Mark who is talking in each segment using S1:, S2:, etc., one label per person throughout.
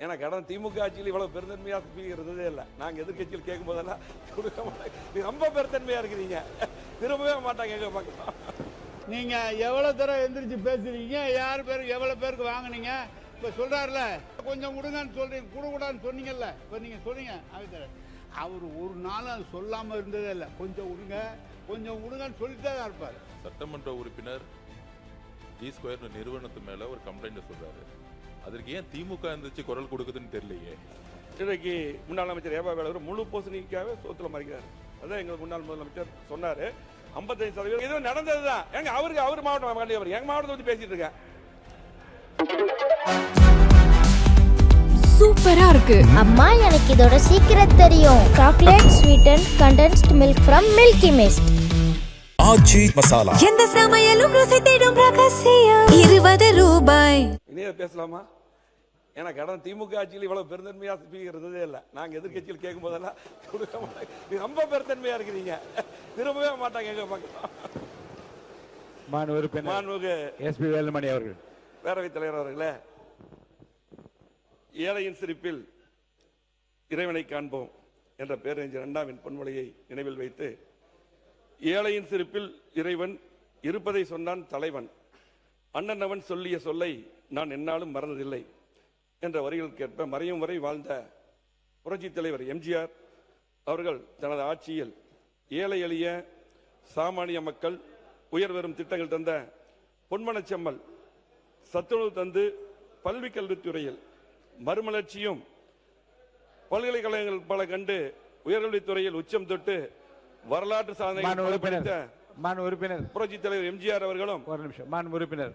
S1: ஏன்னா கடந்த திமுக ஆட்சியில் இவ்வளவு பெருந்தன்மையா இருந்ததே இல்லை. நாங்க எதிர்கட்சியில் கேட்கும் போதெல்லாம் கொடுக்க மாட்டாங்க, ரொம்ப பெருந்தன்மையா இருக்கிறீங்க, திரும்பவே மாட்டாங்க எங்க பக்கம்.
S2: நீங்க எவ்வளவு தடவை எந்திரிச்சு பேசுறீங்க, யார் பேருக்கு எவ்வளவு பேருக்கு வாங்கினீங்க, இப்ப சொல்றாருல கொஞ்சம் கொடுங்கன்னு சொல்றீங்க, கொடுக்கூடாதுன்னு சொன்னீங்கல்ல, இப்ப நீங்க சொன்னீங்க. அவர் ஒரு நாள் அது சொல்லாம இருந்ததே இல்லை. கொஞ்சம் விடுங்க கொஞ்சம் விடுங்கன்னு சொல்லிட்டே தான் இருப்பார்.
S3: சட்டமன்ற உறுப்பினர் G2 நிறுவனத்து மேல ஒரு கம்ப்ளைண்ட் சொல்றாரு. அதற்கு ஏன் திமுக இருந்துச்சு குரல் கொடுக்குதுன்னு தெரியலையே.
S1: இன்றைக்கு முன்னாள் அமைச்சர் ஏவா வேலவர் முழு பூசணிக்காவே சோத்துல மறைக்கிறார். அதான் எங்க முன்னாள் முதலமைச்சர் சொன்னாரு. 55% இது நடந்ததுதான். எங்க அவருக்கு அவர் மாவட்டம் எங்க மாவட்டத்தை பத்தி பேசிட்டு இருக்கேன்.
S4: சூப்பரா இருக்கு
S5: அம்மா, எனக்கு இதோட சீக்கிரம் தெரியும். Chocolate sweetened condensed milk from Milky Mist.
S6: Aachi Masala.
S4: எந்த சமையலும் ருசி தேடும் ரகசியம். 20 ரூபாய்.
S1: இனியே பேசலாமா? ஏன்னா கடந்த திமுக ஆட்சியில் இவ்வளவு பெருந்தன்மையா இருந்ததே இல்லை. நாங்க எதிர்கட்சியில் கேட்கும் போதெல்லாம் கொடுக்க மாட்டாங்க, ரொம்ப பெருந்தன்மையா இருக்கிறீங்க, திரும்பவே மாட்டாங்க எங்க பக்கம். மாண்புமிகு
S2: எஸ்பி வேலுமணி அவர்கள்,
S1: பேரவைத் தலைவர் அவர்களே, ஏழையின் சிரிப்பில் இறைவனை காண்போம் என்ற பேரறிஞர் அண்ணாவின் பொன்மொழியை நினைவில் வைத்து, ஏழையின் சிரிப்பில் இறைவன் இருப்பதை சொன்னான் தலைவன், அண்ணன் அவன் சொல்லிய சொல்லை நான் என்னாலும் மறந்ததில்லை என்ற வரிகளுக்கு ஏற்ப மறையும் வரை வாழ்ந்த புரட்சித் தலைவர் எம்ஜிஆர் அவர்கள் தனது ஆட்சியில் ஏழை எளிய சாமானிய மக்கள் உயர்வரும் திட்டங்கள் தந்த பொன்மனச்செம்மல் சத்துணவு தந்து பல்வி கல்வித்துறையில் மறுமலர்ச்சியும் பல்கலைக்கழகங்கள் பல கண்டு உயர்கல்வித்துறையில் உச்சம் தொட்டு வரலாற்று சாதனை புரட்சித் தலைவர் எம்ஜிஆர் அவர்களும்
S2: உறுப்பினர்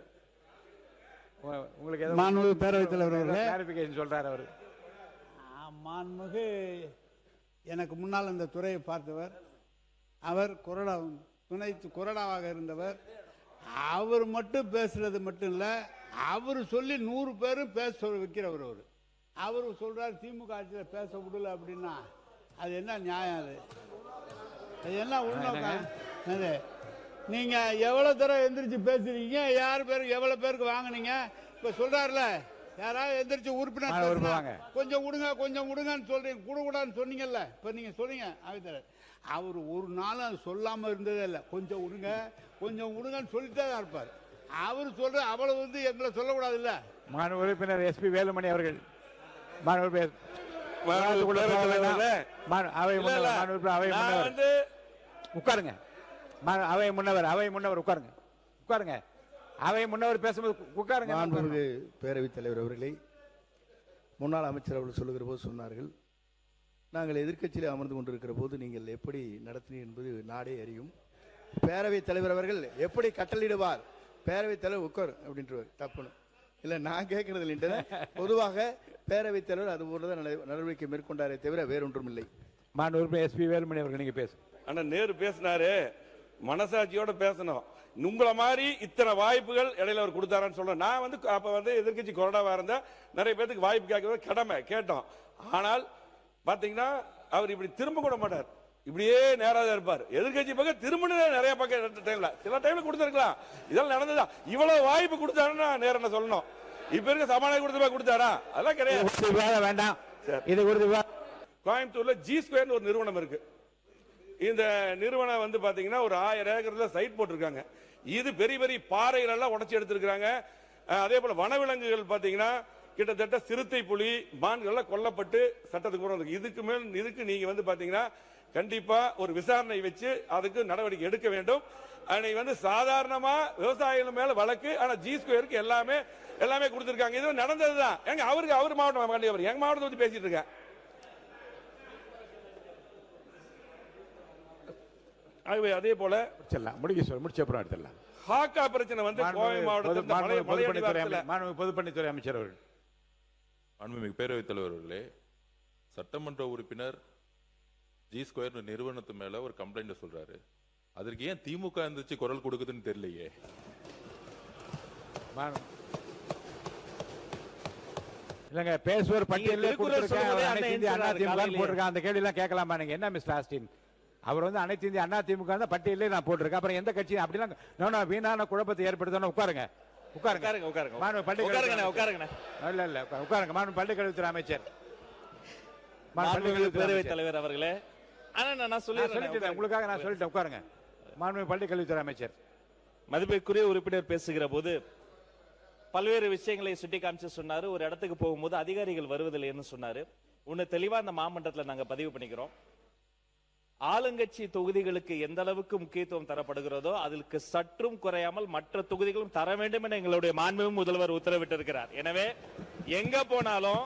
S2: உங்களுக்கு பேரவைத் தலைவர் சொல்றாரு. அவர் மாண்புமிகு எனக்கு முன்னால் அந்த துறையை பார்த்தவர், அவர் துணை கொறடாவாக இருந்தவர். அவர் மட்டும் பேசுறது மட்டும் இல்ல, அவர் சொல்லி 100 பேரும் பேச வைக்கிறவர். அவர் சொல்றாரு திமுக ஆட்சியில் பேச விடல அப்படின்னா அது என்ன நியாயம்? அது என்ன உண்மை? நீங்க எவ்வளவு தடவை எந்திரிச்சு பேசுறீங்க, யார் பேருக்கு எவ்வளவு பேருக்கு வாங்கினீங்க, இப்ப சொல்றாருல யாராவது எந்திரிச்சு உறுப்பினர் கொஞ்சம் விடுங்க கொஞ்சம் விடுங்கன்னு சொல்றீங்க, கொடுக்கூடாதுன்னு சொன்னீங்கல்ல, இப்ப நீங்க சொன்னீங்க. அவர் ஒரு நாள் அது சொல்லாம இருந்ததே இல்லை. கொஞ்சம் விடுங்க கொஞ்சம் விடுங்கன்னு சொல்லிட்டே தான் இருப்பார். அவர் சொல்ற அவ்வளவு எங்களை சொல்லக்கூடாது இல்ல. உறுப்பினர் எஸ்பி வேலுமணி அவர்கள், உட்காருங்க. அவை முன்னவர் உட்காருங்க. அவை முன்னவர் பேசும்போது உட்காருங்க.
S7: பேரவைத் தலைவர் அவர்களை முன்னாள் அமைச்சர் அவர்கள் சொல்லுகிற போது சொன்னார்கள், நாங்கள் எதிர்க்கட்சியில் அமர்ந்து கொண்டிருக்கிற போது நீங்கள் எப்படி நடத்தினீர்கள் என்பது நாடே அறியும். பேரவைத் தலைவர் அவர்கள் எப்படி கட்டளையிடுவார், பேரவைத் தலைவர் உட்கார் அப்படின்றவர் தப்புன்னு இல்லை, நான் கேட்கறது இல்லை. பொதுவாக பேரவைத் தலைவர் அது போலதான் நடவடிக்கை மேற்கொண்டாரே தவிர வேறொன்றும் இல்லை.
S2: எஸ்பி வேலுமணி அவர்கள் நீங்க பேசு.
S1: ஆனா நேரு பேசினாரு, மனசாட்சியோட பேசணும். உங்களை மாதிரி இத்தனை வாய்ப்புகள் இடையில அவர் கொடுத்தாரான்னு சொல்ல. நான் அப்ப எதிர்கட்சி கொறடாவா இருந்தா நிறைய பேருக்கு வாய்ப்பு கேட்கறது கடமை கேட்டோம். ஆனால் பாத்தீங்கன்னா அவர் இப்படி திரும்ப கூட மாட்டார், இப்படியே நேராக இருப்பார். எதிர்கட்சி பக்கம் திரும்ப நிறைய பக்கம் டைம்ல சில டைம்ல கொடுத்திருக்கலாம். இதெல்லாம் நடந்ததா? இவ்வளவு வாய்ப்பு கொடுத்தாருன்னா நேரம் என்ன சொல்லணும்? இப்ப இருக்க சமாளி கொடுத்தாரா? அதெல்லாம் கிடையாது.
S2: வேண்டாம்.
S1: கோயம்புத்தூர்ல G2 ஒரு நிறுவனம் இருக்கு. இந்த நிறுவனம் பாத்தீங்கன்னா ஒரு 1000 ஏக்கர்ல சைட் போட்டிருக்காங்க. இது பெரிய பெரிய பாறைகள் எல்லாம் உடைச்சு எடுத்திருக்காங்க. அதே போல வனவிலங்குகள் பாத்தீங்கன்னா கிட்டத்தட்ட சிறுத்தை, புலி, மான்கள் எல்லாம் கொல்லப்பட்டு சட்டத்துக்கு புறம். இதுக்கு நீங்க பாத்தீங்கன்னா கண்டிப்பா ஒரு விசாரணை வச்சு அதுக்கு நடவடிக்கை எடுக்க வேண்டும். அன்னைக்கு சாதாரணமா விவசாயிகள் மேல வழக்கு, ஆனா G2 எல்லாமே கொடுத்திருக்காங்க. இது நடந்ததுதான். எங்க அவருக்கு அவர் மாவட்டம் எங்க மாவட்டத்தை பத்தி பேசிட்டு இருக்கேன். அதே போல
S2: முடிச்ச
S1: ஹாக்கா பிரச்சனை கோவை மாவட்டத்தில்
S2: பொதுப்பணித்துறை அமைச்சர் அவர்கள்.
S3: மாண்புமிகு பேரவைத் தலைவர் அவர்களே, சட்டமன்ற உறுப்பினர் G2 நிறுவனத்து மேல ஒரு கம்ப்ளைண்ட் சொல்றாரு. அதற்கு ஏன் திமுக இருந்துச்சு குரல் கொடுக்குதுன்னு தெரியலையே.
S2: இல்லங்க, பேசுவோர் பட்டியலே போட்டிருக்கேன். அந்த கேள்வி எல்லாம் கேட்கலாமா நீங்க? என்ன மிஸ்டர் ஆஸ்டின், அவர் அனைத்து இந்திய அண்ணா திமுக பட்டியலே நான் போட்டிருக்கேன். அப்புறம் எந்த கட்சி அப்படிலாம் வீணான குழப்பத்தை ஏற்படுத்தணும். உட்காருங்க.
S8: உட்காருங்க
S9: உட்காருங்க
S8: மாண்பு பள்ளி
S9: உட்காருங்க உட்காருங்க
S8: இல்ல உட்காருங்க மாண்பு பள்ளிக்கல்வித்துறை அமைச்சர்
S9: பேரவைத் தலைவர் அவர்களே. ஆனா நான்
S8: சொல்லிட்டேன் உங்களுக்காக நான் சொல்லிட்டேன் உட்காருங்க. மாண்பு பள்ளிக்கல்வித்துறை அமைச்சர்.
S9: மதிப்பிற்குரிய உறுப்பினர் பேசுகிற போது பல்வேறு விஷயங்களை சுட்டி காமிச்சு சொன்னாரு. ஒரு இடத்துக்கு போகும்போது அதிகாரிகள் வருவதில்லைன்னு சொன்னாரு. ஒன்னு தெளிவா அந்த மாமன்றத்தில் நாங்க பதிவு பண்ணிக்கிறோம். ஆளுங்கட்சி தொகுதிகளுக்கு எந்த அளவுக்கு முக்கியத்துவம் தரப்படுகிறதோ அதற்கு சற்றும் குறையாமல் மற்ற தொகுதிகளும் தர வேண்டும் என எங்களுடைய மாண்புமிகு முதல்வர் உத்தரவிட்டிருக்கிறார். எனவே எங்க போனாலும்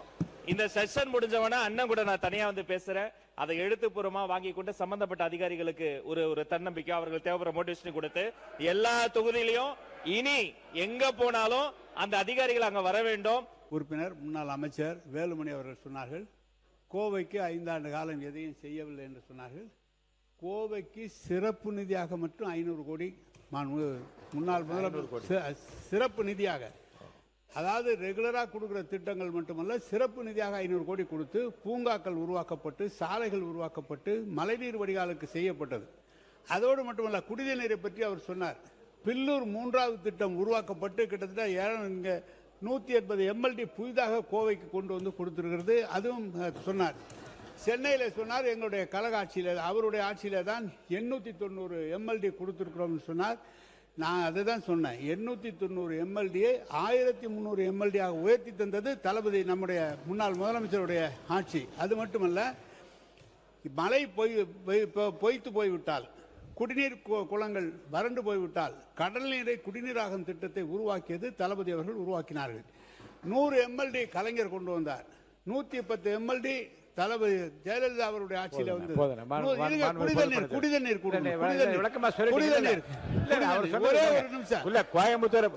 S9: இந்த செஷன் முடிஞ்சவன அண்ணன் கூட நான் தனியா வந்து பேசுறேன். அதை எழுத்துப்பூர்வமா வாங்கி கொண்டு சம்பந்தப்பட்ட அதிகாரிகளுக்கு ஒரு தன்னம்பிக்கை அவர்கள் தேவைப்படுற மோட்டிவேஷன் கொடுத்து எல்லா தொகுதியிலையும் இனி எங்க போனாலும் அந்த அதிகாரிகள் அங்க வர வேண்டும்.
S2: உறுப்பினர் முன்னாள் அமைச்சர் வேலுமணி அவர்கள் சொன்னார்கள், கோவைக்கு 5 ஆண்டு காலம் எதையும் செய்யவில்லை என்று சொன்னார்கள். கோவைக்கு சிறப்பு நிதியாக மட்டும் 500 கோடி முன்னாள் முதலமைச்சர் சிறப்பு நிதியாக, அதாவது ரெகுலராக கொடுக்குற திட்டங்கள் மட்டுமல்ல, சிறப்பு நிதியாக 500 கோடி கொடுத்து பூங்காக்கள் உருவாக்கப்பட்டு சாலைகள் உருவாக்கப்பட்டு மழைநீர் வடிகாலுக்கு செய்யப்பட்டது. அதோடு மட்டுமல்ல, குடிநீர் நீரை பற்றி அவர் சொன்னார். பில்லூர் 3வது திட்டம் உருவாக்கப்பட்டு கிட்டத்தட்ட 180 MLD புதிதாக கோவைக்கு கொண்டு வந்து கொடுத்திருக்கிறது. அதுவும் சொன்னார். சென்னையில் சொன்னார், எங்களுடைய கழக ஆட்சியில் அவருடைய ஆட்சியில தான் 890 MLD கொடுத்திருக்கிறோம் சொன்னார். நான் அதை தான் சொன்னேன். 890 MLDயை 1300 MLD ஆக உயர்த்தி தந்தது தளபதி நம்முடைய முன்னாள் முதலமைச்சருடைய ஆட்சி. அது மட்டுமல்ல, மழை பொய்த்து போய்விட்டால், குடிநீர் குளங்கள் வறண்டு போய்விட்டால் கடல் நீரை குடிநீராகும் திட்டத்தை உருவாக்கியது தளபதி அவர்கள் உருவாக்கினார்கள். 100 MLD கலைஞர் கொண்டு வந்தார். 110 MLD தளபதி ஜெயலலிதா அவருடைய ஆட்சியில வந்து குடிநீர்
S8: கோயம்புத்தூர்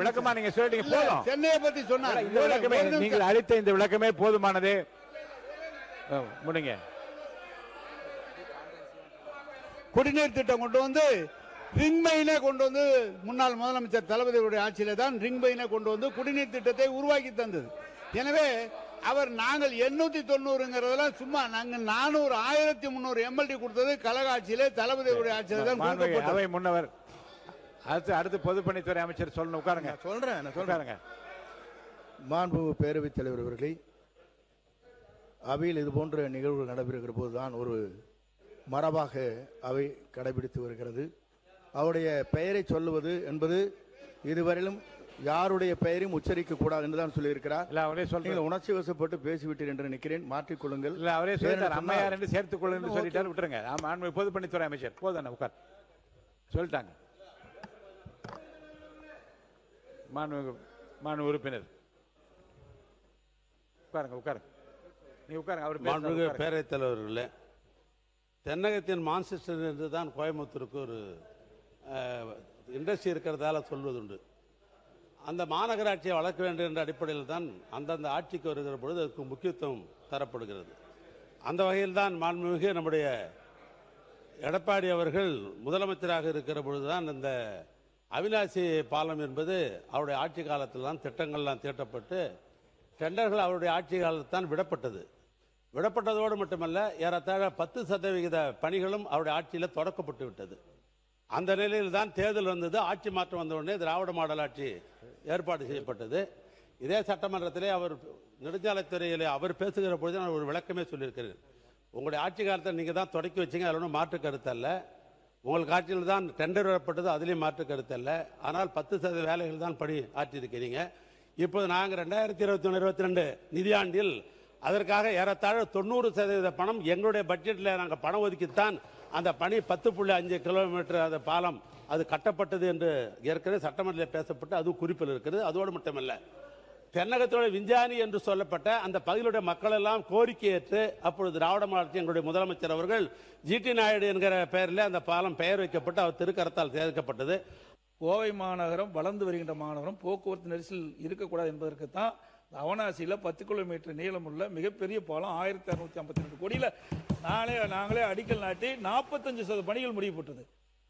S8: விளக்கமா நீங்க சொல்லிட்டீங்க.
S2: சென்னையை பத்தி சொன்னார்.
S8: நீங்கள் அளித்த இந்த விளக்கமே போதுமானது. முடிங்க.
S2: குடிநீர் திட்டம் கொண்டு வந்து ரிங் மைனை கொண்டு வந்து முன்னாள் முதலமைச்சர் தளபதியுடைய ஆட்சியில தான் ரிங் மைனை கொண்டு வந்து குடிநீர் திட்டத்தை உருவாக்கி தந்தது. எனவே அவர் நாங்கள் 890 சும்மா நாங்கள் 400 1300 MLD கொடுத்தது கழக ஆட்சியிலே தளபதியுடைய ஆட்சியில தான்.
S8: அவை முன்னவர் அடுத்து பொதுப்பணித்துறை அமைச்சர் சொல்லணும். உட்காருங்க.
S7: சொல்றேன். மாண்புமிகு பேரவைத் தலைவர் அவர்களே, அவையில் இது போன்ற நிகழ்வுகள் நடைபெறுகிற போதுதான் ஒரு மரபாக அவை கடைபிடித்து வருகிறது. அவருடைய பெயரை சொல்லுவது என்பது இதுவரையிலும் யாருடைய பெயரையும் உச்சரிக்க கூடாது என்றுதான் சொல்லியிருக்கிறார். நீங்கள் உணர்ச்சி வசப்பட்டு பேசிவிட்டீர் என்று நினைக்கிறேன். மாற்றிக்கொள்ளுங்கள்.
S8: அவரே சொல்லிட்டார், அம்மையார் என்று சேர்த்துக் கொள்ளுங்கள் சொல்லிட்டார். விட்டுருங்க. பொதுப்பணித்துறை அமைச்சர் போதும் உட்கார் சொல்லிட்டாங்க. மாண்பு உறுப்பினர் உட்காருங்க. நீ உட்காருங்க. அவர்
S10: பேரவைத் தலைவர்களே, தென்னகத்தின் மான்செஸ்டர் என்று தான் கோயம்புத்தூருக்கு ஒரு இண்டஸ்ட்ரி இருக்கிறதால சொல்வதுண்டு. அந்த மாநகராட்சியை வளர்க்க வேண்டும் என்ற அடிப்படையில் தான் அந்தந்த ஆட்சிக்கு வருகிற பொழுது அதுக்கு முக்கியத்துவம் தரப்படுகிறது. அந்த வகையில் தான் மாண்புமிகு நம்முடைய எடப்பாடி அவர்கள் முதலமைச்சராக இருக்கிற பொழுதுதான் இந்த அவிநாசி பாலம் என்பது அவருடைய ஆட்சி காலத்தில் தான் திட்டங்கள்லாம் தீட்டப்பட்டு டெண்டர்கள் அவருடைய ஆட்சி காலத்தில் தான் விடப்பட்டதோடு மட்டுமல்ல, ஏறத்தாழ 10% பணிகளும் அவருடைய ஆட்சியில் தொடக்கப்பட்டு விட்டது. அந்த நிலையில் தான் தேர்தல் வந்தது. ஆட்சி மாற்றம் வந்த உடனே திராவிட மாடல் ஆட்சி ஏற்பாடு செய்யப்பட்டது. இதே சட்டமன்றத்திலே அவர் நெடுஞ்சாலைத்துறையில் அவர் பேசுகிற பொழுது நான் ஒரு விளக்கமே சொல்லியிருக்கிறேன். உங்களுடைய ஆட்சி காலத்தில் நீங்கள் தான் தொடக்கி வச்சிங்க, அதில் ஒன்றும் மாற்று கருத்து அல்ல. உங்களுக்கு ஆட்சியில் தான் டெண்டர் விடப்பட்டது, அதுலேயும் மாற்று கருத்து அல்ல. ஆனால் 10% வேலைகள் தான் பணி ஆற்றியிருக்கிறீங்க. இப்போது நாங்கள் 2021-22 நிதியாண்டில் அதற்காக ஏறத்தாழ 90% பணம் எங்களுடைய பட்ஜெட்டில் நாங்கள் பணம் ஒதுக்கித்தான் அந்த பணி 10.5 கிலோமீட்டர் அந்த பாலம் அது கட்டப்பட்டது என்று ஏற்கனவே சட்டமன்றத்தில் பேசப்பட்டு அதுவும் குறிப்பில் இருக்கிறது. அதோடு மட்டுமல்ல, தென்னகத்தோட விஞ்ஞானி என்று சொல்லப்பட்ட அந்த பகுதியுடைய மக்கள் எல்லாம் கோரிக்கை ஏற்று அப்பொழுது திராவிட மாடல் எங்களுடைய முதலமைச்சர் அவர்கள் ஜிடி நாயுடு என்கிற பெயரில் அந்த பாலம் பெயர் வைக்கப்பட்டு அவர் திருக்கரத்தால் சேர்க்கப்பட்டது.
S11: கோவை மாநகரம் வளர்ந்து வருகின்ற மாநகரம், போக்குவரத்து நெரிசல் இருக்கக்கூடாது என்பதற்கு தான் அவனாசியில் 10 கிலோமீட்டர் நீளமுள்ள மிகப்பெரிய பாலம் 1652 கோடியில் நாங்களே அடிக்கல் நாட்டி 45% பணிகள் முடிவுபட்டது.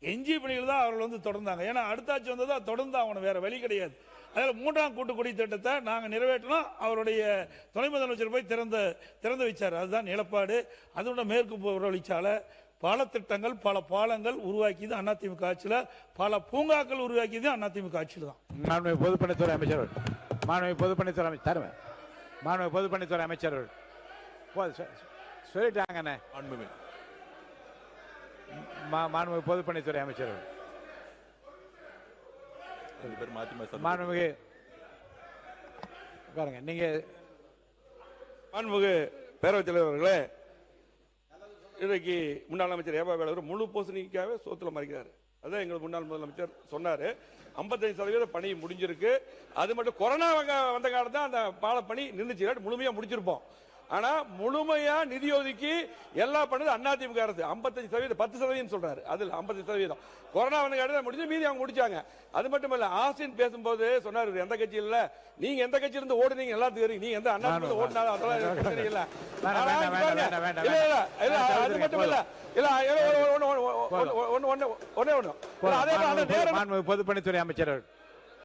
S11: எஞ்சிய பணிகள் தான் அவர்கள் வந்து தொடர்ந்தாங்க. ஏன்னா அடுத்த ஆட்சி வந்ததா தொடர்ந்து அவனை வேற வழி கிடையாது. அதில் 3ஆம் கூட்டுக்குடி திட்டத்தை நாங்கள் நிறைவேற்றணும். அவருடைய துணை முதலமைச்சர் போய் திறந்து வச்சார். அதுதான் நிலப்பாடு. அதோட மேற்கு புறவழிச்சாலை, பல திட்டங்கள் பல பாலங்கள் உருவாக்கியது அதிமுக ஆட்சியில், பல பூங்காக்கள் உருவாக்கியது அதிமுக ஆட்சியில் தான்.
S8: மாண்புமிகு பொதுப்பணித்துறை அமைச்சர் அவர்கள். மாண்புமிகு பொதுப்பணித்துறை அமைச்சர் தருவேன். மாண்புமிகு பொதுப்பணித்துறை அமைச்சர் அவர்கள். சொல்லிட்டாங்கண்ணே. மாண்புமிகு பொதுப்பணித்துறை அமைச்சர் அவர்கள். மாண்புமிகு பாருங்க நீங்க.
S1: மாண்புமிகு பேரவைத் தலைவர் அவர்களே, இன்றைக்கு முன்னாள் அமைச்சர் ஏவா வேலவர் முழு பூசணிக்காவே சோத்துல மறைக்கிறார். அதான் எங்கள் முன்னாள் முதலமைச்சர் சொன்னாரு. 55% பணி முடிஞ்சிருக்கு. அது மட்டும் கொரோனா வந்த காலம் தான் அந்த பால பணி நின்றுச்சு, முழுமையா முடிச்சிருப்போம். ஆனா முழுமையா நிதி ஒதுக்கி எல்லா பண்ணது அதிமுக அரசு. 55% 10% சொல்றாரு, அதுல 50% கொரோனா வந்த காலம் முடிஞ்சு, மீதி அவங்க முடிச்சாங்க. அது மட்டும் இல்ல, ஆஸ்டின் பேசும்போது சொன்னாரு எந்த கட்சியில் இல்ல, நீங்க எந்த கட்சியில இருந்து ஓடுனீங்க எல்லாத்துக்கும் தெரியும், நீங்க எந்த அதிமுக ஓடினாலும் அதெல்லாம் இல்ல. அது மட்டும் இல்ல,
S8: பொதுப்பணித்துறை அமைச்சர்